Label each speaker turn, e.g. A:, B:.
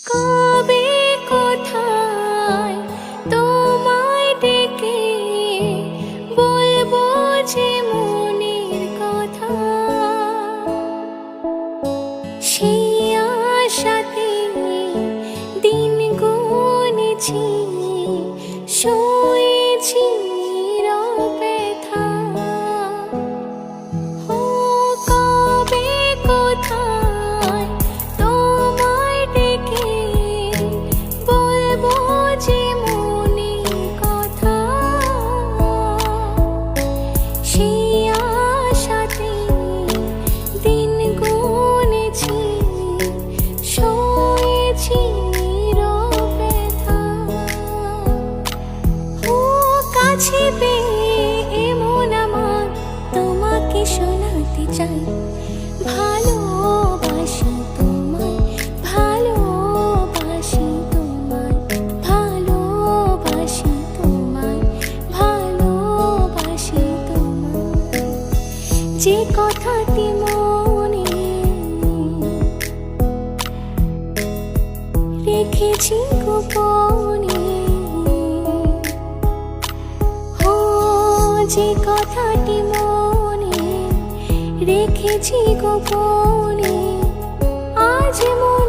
A: কবে কোথায় তোমায় ডেকে বলবো যে মনের কথা, সেই আশাতে দিন গুনেছি, শুয়েছি ব্যথা। ও কবে কোথায় তোমায় ডেকে বলবো যে মনের কথা, সেই আশাতে দিন গুনেছি, শুয়েছি ব্যথা। ও কাছে পেয়ে এমন আমার তোমাকে শোনাতে চাই, ভালোবাসি তোমায়, ভালোবাসি তোমায়, ভালোবাসি তোমায়, ভালোবাসি তোমায়। যে কথাটি মনে রেখেছি গোপনে, ও যে কথাটি মনে রেখেছি গোপনে, আজ মনে